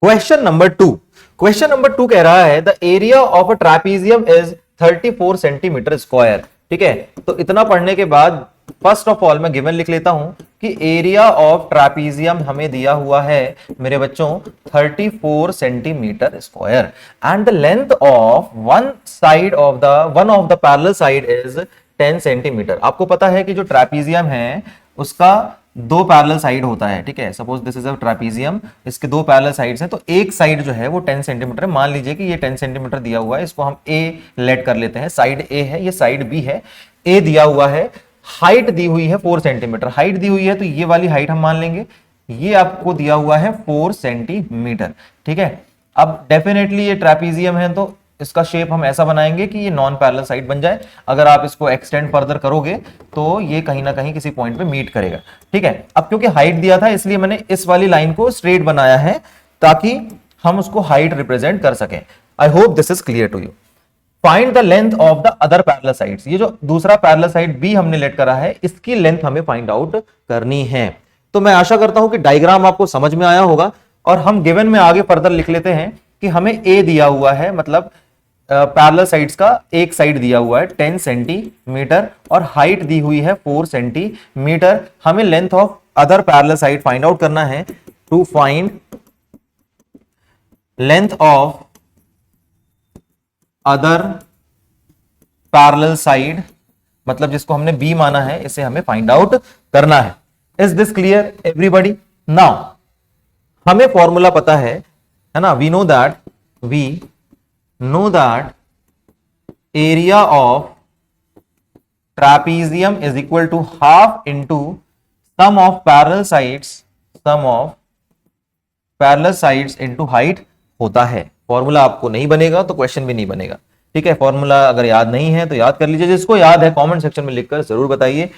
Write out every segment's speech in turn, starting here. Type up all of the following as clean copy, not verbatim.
Question number 2 कह रहा है the area of a trapezium is 34 centimetre square. ठीक है, तो इतना पढ़ने के बाद फर्स्ट ऑफ ऑल मैं गिवन लिख लेता हूं कि एरिया ऑफ ट्रापीजियम हमें दिया हुआ है मेरे बच्चों 34 centimetre square and the length of one of the parallel side is 10 centimetre. आपको पता है कि जो ट्रापीजियम है उसका दो पैरेलल साइड होता है। ठीक है, सपोज दिस इज अ ट्रापीजियम, इसके दो पैरेलल साइड्स हैं, तो एक साइड जो है वो 10 सेंटीमीटर है। मान लीजिए कि ये 10 सेंटीमीटर दिया हुआ है, इसको हम ए लेट कर लेते हैं, साइड ए है, ये साइड बी है, ए दिया हुआ है, हाइट दी हुई है 4 सेंटीमीटर, हाइट दी हुई है तो ये वाली हाइट हम मान लेंगे, ये आपको दिया हुआ है 4 सेंटीमीटर। ठीक है, अब डेफिनेटली ये ट्रापीजियम है तो इसका शेप हम ऐसा बनाएंगे कि ये नॉन पैरेलल साइड बन जाए। अगर आप इसको एक्सटेंड फर्दर करोगे तो ये कहीं ना कहीं किसी पॉइंट पे मीट करेगा। ठीक है, अब क्योंकि हाइट दिया था इसलिए मैंने इस वाली लाइन को स्ट्रेट बनाया है ताकि हम उसको हाइट रिप्रेजेंट कर सकें। I hope this is clear to you. Find the length of the other parallel sides. ये जो दूसरा पैरेलल साइड बी हमने लेट करा है इसकी लेंथ हमें फाइंड आउट करनी है। तो मैं आशा करता हूं कि डायग्राम आपको समझ में आया होगा और हम गिवन में आगे फर्दर लिख लेते हैं कि हमें ए दिया हुआ है, मतलब पैरेलल साइड्स का एक साइड दिया हुआ है 10 सेंटीमीटर और हाइट दी हुई है 4 सेंटीमीटर। हमें length of other parallel side find out करना है। To find length of other parallel side, मतलब जिसको हमने बी माना है, इसे हमें फाइंड आउट करना है। Is this clear everybody? Now हमें फॉर्मूला पता है ना, we know that area of trapezium is equal to half into sum of parallel sides into height होता है। फॉर्मूला आपको नहीं बनेगा तो क्वेश्चन भी नहीं बनेगा। ठीक है, फॉर्मूला अगर याद नहीं है तो याद कर लीजिए, जिसको याद है कमेंट सेक्शन में लिखकर जरूर बताइए।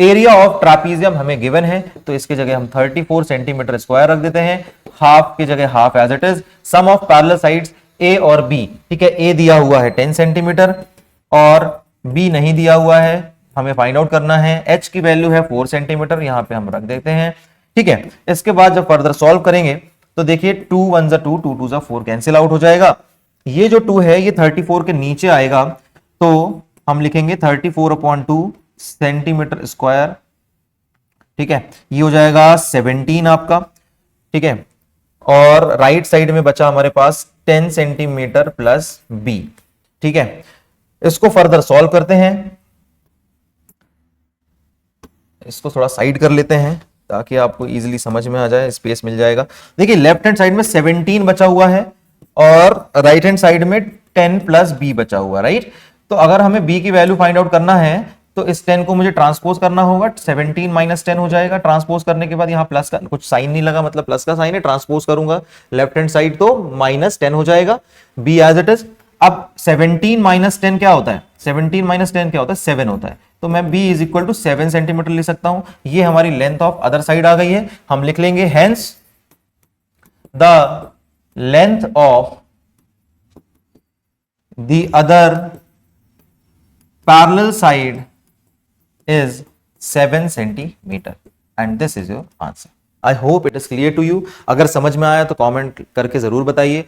एरिया ऑफ ट्रापीजियम हमें गिवन है तो इसकी जगह हम 34 सेंटीमीटर स्क्वायर रख देते हैं, हाफ की जगह half as it is. Sum of parallel sides A और बी, ठीक है, ए दिया हुआ है 10 सेंटीमीटर और बी नहीं दिया हुआ है, हमें फाइंड आउट करना है। एच की वैल्यू है 4 सेंटीमीटर, यहां पे हम रख देते हैं। ठीक है, इसके बाद जब फर्दर सॉल्व करेंगे तो देखिए 2 1 2 2 2 4 कैंसिल आउट हो जाएगा। ये जो 2 है ये 34 के नीचे आएगा तो हम लिखेंगे 34/2 सेंटीमीटर स्क्वायर। ठीक है, ये हो जाएगा 17 आपका। ठीक है, और राइट साइड में बचा हमारे पास 10 सेंटीमीटर प्लस बी। ठीक है, इसको फर्दर सॉल्व करते हैं, इसको थोड़ा साइड कर लेते हैं ताकि आपको इजीली समझ में आ जाए, स्पेस मिल जाएगा। देखिए लेफ्ट हैंड साइड में 17 बचा हुआ है और राइट हैंड साइड में 10 प्लस बी बचा हुआ, राइट। तो अगर हमें बी की वैल्यू फाइंड आउट करना है तो इस 10 को मुझे ट्रांसपोज करना होगा, 17 माइनस 10 हो जाएगा। ट्रांसपोज करने के बाद यहाँ प्लस का कुछ साइन नहीं लगा, मतलब प्लस का साइन है, ट्रांसपोज करूंगा लेफ्ट हैंड साइड तो माइनस 10 हो जाएगा, बी एज इट इज। अब 17 माइनस 10 क्या होता है? 17 माइनस 10 क्या होता है? 7 होता है। तो मैं b is equal to 7 centimetre लिख सकता हूं। ये हमारी लेंथ ऑफ अदर साइड आ गई है। हम लिख लेंगे hence the length of the other parallel side is 7 centimetre and this is your answer. I hope it is clear to you. अगर समझ में आया तो कमेंट करके जरूर बताइए।